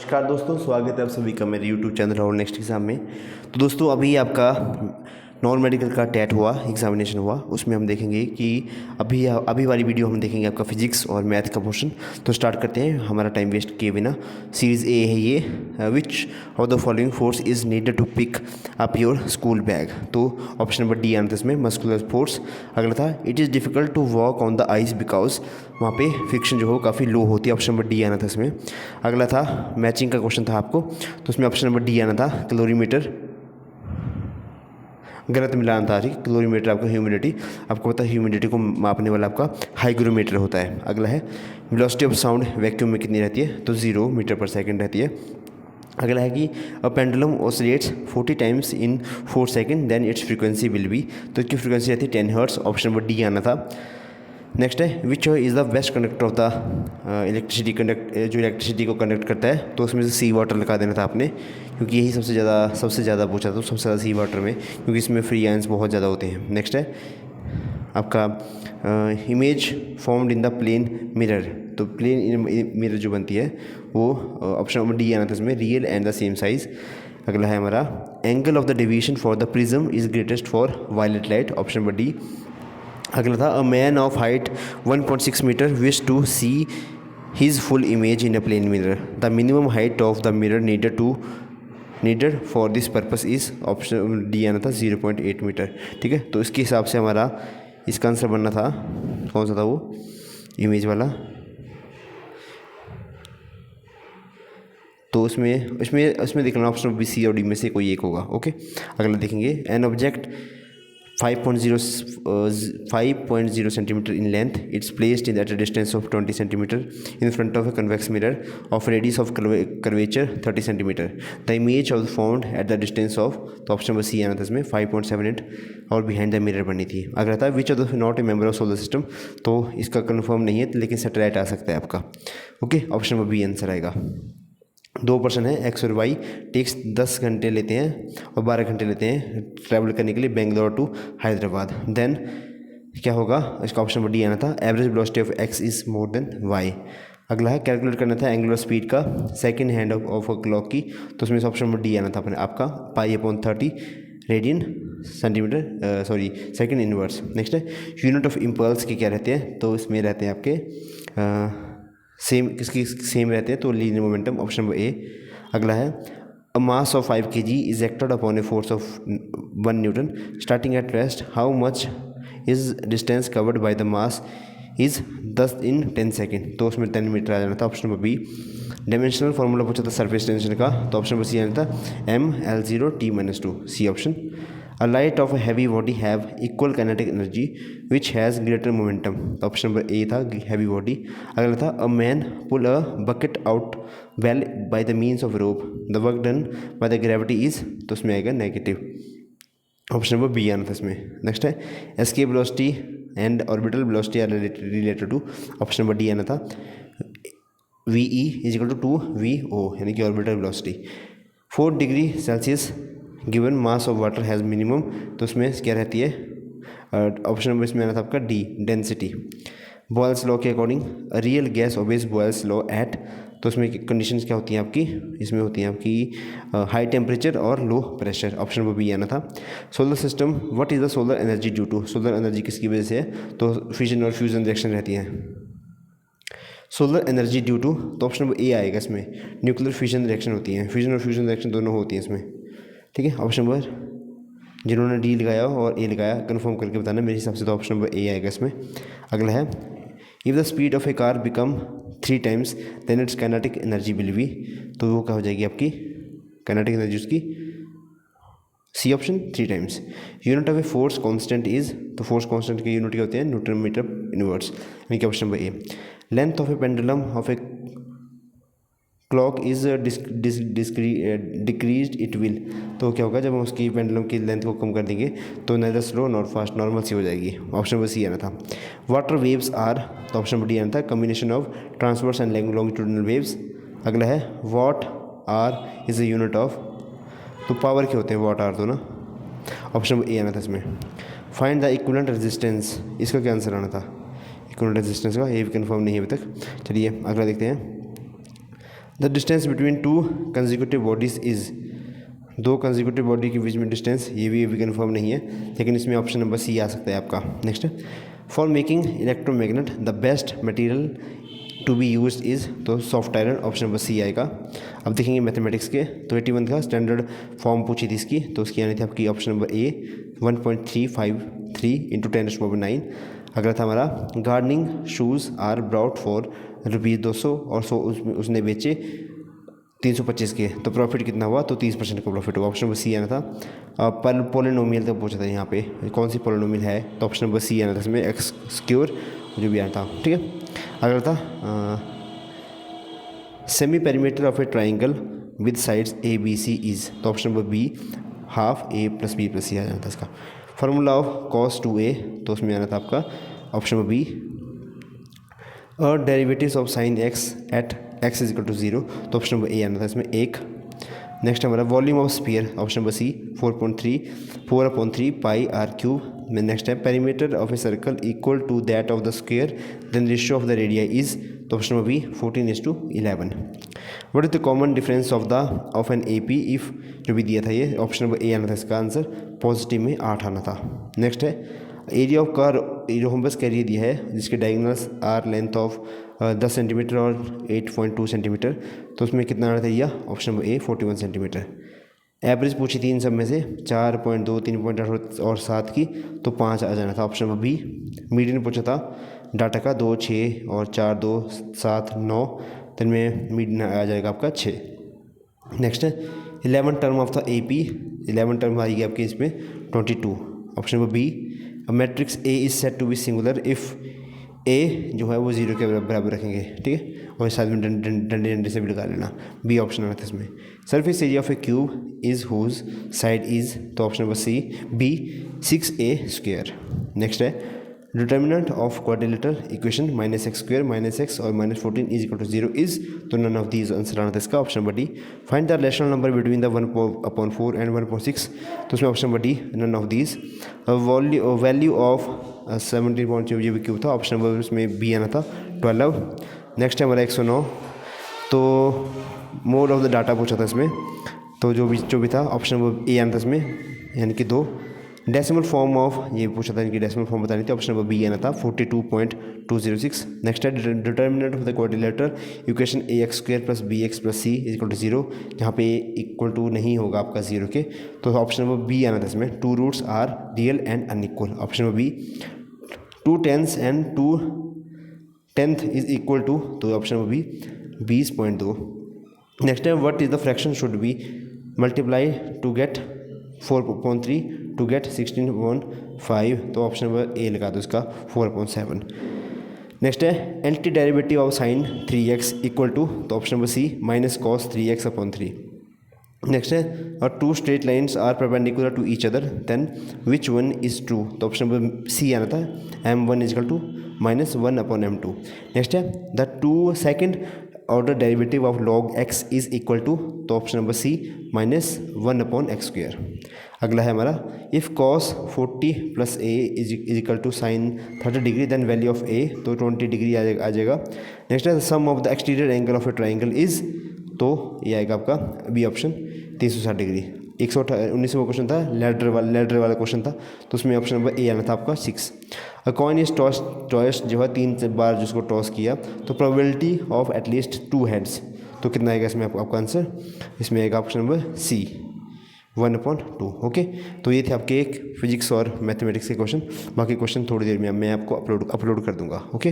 नमस्कार दोस्तों, स्वागत है आप सभी का मेरे YouTube चैनल और नेक्स्ट एग्ज़ाम में। तो दोस्तों अभी आपका नॉन मेडिकल का टेट हुआ, एग्जामिनेशन हुआ, उसमें हम देखेंगे कि अभी वाली वीडियो हम देखेंगे आपका फिजिक्स और मैथ का पोर्शन। तो स्टार्ट करते हैं हमारा टाइम वेस्ट किए बिना। सीरीज़ ए है ये, which of the following force is needed to pick up your school bag. तो ऑप्शन नंबर डी आना था इसमें, मस्कुलर फोर्स। अगला था it is difficult to walk on the ice because, वहाँ पे फ्रिक्शन जो हो काफ़ी लो होती है। ऑप्शन नंबर डी आना था इसमें। अगला था मैचिंग का क्वेश्चन था आपको, तो उसमें ऑप्शन नंबर डी आना था, कैलोरीमीटर। गलत मिलान था, ठीक। कैलोरीमीटर आपका ह्यूमिडिटी, आपको पता है ह्यूमिडिटी को मापने वाला आपका हाइग्रोमीटर होता है। अगला है वेलोसिटी ऑफ साउंड वैक्यूम में कितनी रहती है, तो 0 मीटर पर सेकंड रहती है। अगला है कि a pendulum oscillates 40 times in 4 second then its frequency will be, तो इसकी फ्रीक्वेंसी रहती है 10 हर्ट्ज। ऑप्शन नंबर डी आना था। नेक्स्ट है which is the best conductor of the electricity, जो इलेक्ट्रिसिटी को कंडक्ट करता है, तो उसमें से सी वाटर लगा देना था आपने, क्योंकि यही सबसे ज़्यादा पूछा था, सबसे ज़्यादा सी वाटर में, क्योंकि इसमें फ्री आयंस बहुत ज़्यादा होते हैं। नेक्स्ट है आपका image formed in the plane mirror, तो प्लेन मिरर जो बनती है वो ऑप्शन नंबर डी आना था इसमें, real and the same size. अगला है हमारा angle of the deviation for the prism is greatest for violet light. Option number D. अगला था a man of height 1.6 metre wish to see his full image in a plane mirror, the minimum height of the mirror needed for this purpose is, option D आना था 0.8 metre. ठीक है, तो इसके हिसाब से हमारा इसका आंसर बनना था, कौन सा था वो इमेज वाला, तो उसमें देखना ऑप्शन बी, सी और डी में से कोई एक होगा। ओके, अगला देखेंगे an object 5.0 centimetre in length, it's placed at a distance of 20 centimeter in front of a convex mirror of radius of curvature 30 centimeter. The image of formed at the distance of, तो option number C आना था इसमें, 5.78 और behind the mirror बनी थी। अगर था विच of the not a member of solar system, तो इसका कंफर्म नहीं है, लेकिन सैटेलाइट आ सकता है आपका। Okay, option number B answer आएगा। 2 पर्सन है, एक्स और वाई, टेक्स 10 घंटे लेते हैं और 12 घंटे लेते हैं ट्रैवल करने के लिए बेंगलोर टू हैदराबाद। देन क्या होगा, इसका ऑप्शन नंबर डी आना था, average velocity of X is more than Y. अगला है कैलकुलेट करना था एंगुलर स्पीड का second hand of a clock की, तो उसमें ऑप्शन नंबर डी आना था अपने आपका, पाई/30 radian centimetre, second inverse. Next है यूनिट ऑफ इम्पल्स के क्या रहते हैं, तो इसमें रहते हैं आपके सेम, किसकी सेम रहते हैं, तो linear momentum, option number A. अगला है a mass of 5 kg is acted upon a force of 1 newton starting at rest, how much is distance covered by the mass is 10 in 10 second, तो उसमें 10 metre आ जाना था। Option number B. Dimensional formula पूछा था surface tension का, तो option number C आना था, mL0T-2, C option. A light of a heavy body have equal kinetic energy which has greater momentum, तो ऑप्शन नंबर ए था, heavy body। अगला था a man pull a bucket out well by the means of rope, the work done by the gravity is, तो उसमें आएगा negative, option number B आना था इसमें। नेक्स्ट है escape velocity and orbital velocity are related to, option number D आना था, VE is equal to 2VO, यानी कि orbital velocity. 4 degree Celsius given mass of water has minimum, तो उसमें क्या रहती है, ऑप्शन नंबर इसमें आना था आपका डी, डेंसिटी। बॉयल्स लॉ के according real gas obeys Boyle's law at, तो उसमें कंडीशंस क्या होती हैं आपकी, इसमें होती हैं आपकी हाई टेम्परेचर और low pressure, option number B आना था। Solar system what is the solar energy due to, solar energy किसकी वजह से है, तो फिजन और फ्यूजन रिएक्शन रहती हैं। सोलर एनर्जी ड्यू टू, तो ऑप्शन नंबर ए आएगा इसमें, न्यूक्लियर फ्यूजन रिएक्शन होती हैं, फ्यूजन और फ्यूजन रिएक्शन दोनों होती हैं इसमें। ठीक है, ऑप्शन नंबर, जिन्होंने डी लगाया और ए लगाया कंफर्म करके बताना, मेरे हिसाब से तो ऑप्शन नंबर ए आएगा इसमें। अगला है if the speed of a car become 3 times then its kinetic energy will be, तो वो क्या हो जाएगी आपकी काइनेटिक एनर्जी उसकी, C option 3 times। Unit of a force constant is, तो फोर्स कांस्टेंट के यूनिट क्या होते हैं, न्यूटन मीटर इनवर्स, यानी कि option number A. Length of a pendulum of a clock is decrease it will, तो क्या होगा जब हम उसकी पेंडुलम की लेंथ को कम कर देंगे तो neither slow not fast, normal सी हो जाएगी, ऑप्शन नंबर सी आना था। वाटर वेव्स आर, तो ऑप्शन नंबर डी आना था, combination of transverse and longitudinal waves. अगला है watt are is a unit of, तो पावर के होते हैं वॉट आर, तो ना ऑप्शन नंबर ए आना था इसमें। फाइंड द इक्विवेलेंट रेजिस्टेंस, इसका क्या आंसर आना था, इक्विवेलेंट रेजिस्टेंस का, ये भी कन्फर्म नहीं है अभी तक। चलिए अगला देखते हैं। The distance between two consecutive bodies is, दो कंजिक्यूटिव बॉडी के बीच में डिस्टेंस, ये भी अभी कन्फर्म नहीं है, लेकिन इसमें ऑप्शन नंबर सी आ सकता है आपका। Next, for making electromagnet the best material to be use is, तो soft iron, option number C आएगा। अब देखेंगे मैथमेटिक्स के, तो 81 का स्टैंडर्ड फॉर्म पूछी थी इसकी, तो उसकी आनी थी आपकी ऑप्शन नंबर ए 1.353 इंटू 10⁻⁹। अगला था हमारा gardening shoes are bought for ₹200 और उसने बेचे 325 के, तो प्रॉफिट कितना हुआ, तो 30% का प्रॉफिट हुआ। ऑप्शन नंबर सी आना था। पर पोलिनोमियल तक पूछा था यहाँ पे, कौन सी पोलिनोमियल है, तो ऑप्शन नंबर सी आना था इसमें, एक्स स्क्योर जो भी आना था। ठीक है, अगला था semi perimeter of a triangle with sides A B C is, तो option number B half A plus B plus C आ जाना था इसका। फार्मूला ऑफ cos 2a, तो उसमें आना था आपका ऑप्शन नंबर बी। और derivatives of sine x at x is equal to 0, तो ऑप्शन नंबर ए आना था इसमें 1। नेक्स्ट हमारा volume of sphere, option number C 4/3 pi r cube. Next है perimeter of a circle equal to that of the square then ratio of the radii is, तो option number B 14:11। What is the common difference of an A P if, जो भी दिया था ये, option number ए आना था इसका answer, positive में 8 आना था। नेक्स्ट है एरिया ऑफ कार, रोम्बस का एरिया दिया है जिसके diagonals are length of 10 centimetre और 8.2 सेंटीमीटर, तो उसमें कितना आना था area, option number A 41 centimetre. Average पूछी थी इन सब में से 4.2, 3.8 और 7 की, तो 5 आ जाना था, ऑप्शन नंबर बी। मीडियन पूछा था डाटा का 2, 6 और 4, 2, 7, 9, तो इनमें मीडियन आ जाएगा आपका 6। नेक्स्ट है 11 term of the A P, 11 term आएगी आपकी इसमें 22, option number B. Matrix A is set to be singular if A जो है वो 0 के बराबर रखेंगे, ठीक है, और साथ में डंडे से भी लगा लेना, बी ऑप्शन आता है इसमें। Surface area of a cube is whose side is, तो option number C B 6a²। Next है determinant of quadrilateral equation -x² -x और -14 इज इक्वल टू 0 इज़, तो नन ऑफ दीज आंसर आना था इसका, option number D. Find the rational number between the 1/4 and 1/6, तो उसमें option number D none of these. Value of 17.0 ये भी cube था, ऑप्शन नंबर उसमें बी आना था 12। नेक्स्ट है हमारा 109, तो मोड ऑफ द डाटा पूछा था इसमें, तो जो भी था ऑप्शन नंबर ए आना था इसमें, यानी कि 2। डेसिमल फॉर्म ऑफ, ये पूछा था इनकी डेसिमल फॉर्म बतानी थी, ऑप्शन नंबर बी आना था 42.206। नेक्स्ट है determinant of the quadrilateral equation ax² + bx + c is equal to 0, जहाँ पे इक्वल टू नहीं होगा आपका 0 के, तो ऑप्शन नंबर बी आना था इसमें। 2 roots are real and unequal, option number B. 2/10 and 2/10 is equal to, तो ऑप्शन नंबर बी 20.2। नेक्स्ट है what is the fraction should be multiply to get 4/3 to get 16/5, तो ऑप्शन नंबर ए लगा दो इसका 4/7। Next है anti derivative of sine 3x equal to, तो option number C -cos 3x/3। Next है और 2 straight lines are perpendicular to each other then which one is true, तो option number C आना था m1 is equal to -1/m2। Next है the 2 second order derivative of log x is equal to, तो option number C -1/x²। अगला है हमारा if cos 40 + a is equal to sin 30 degree then value of a, तो 20 degree आ जाएगा। Next है sum of the exterior angle of a triangle is, तो ये आएगा आपका बी ऑप्शन 360 डिग्री। 119वां क्वेश्चन था, लेडर वाला क्वेश्चन था, तो उसमें ऑप्शन नंबर ए आना था आपका 6। अ कॉइन इज टॉस जो है 3 बार जिसको टॉस किया, तो प्रोबेबिलिटी ऑफ एटलीस्ट 2 हेड्स, तो कितना आएगा इसमें आपका आंसर, इसमें आएगा ऑप्शन नंबर सी 1/2। ओके, तो ये थे आपके एक फिजिक्स और मैथमेटिक्स के क्वेश्चन। बाकी क्वेश्चन थोड़ी देर में मैं आपको अपलोड कर दूंगा। ओके।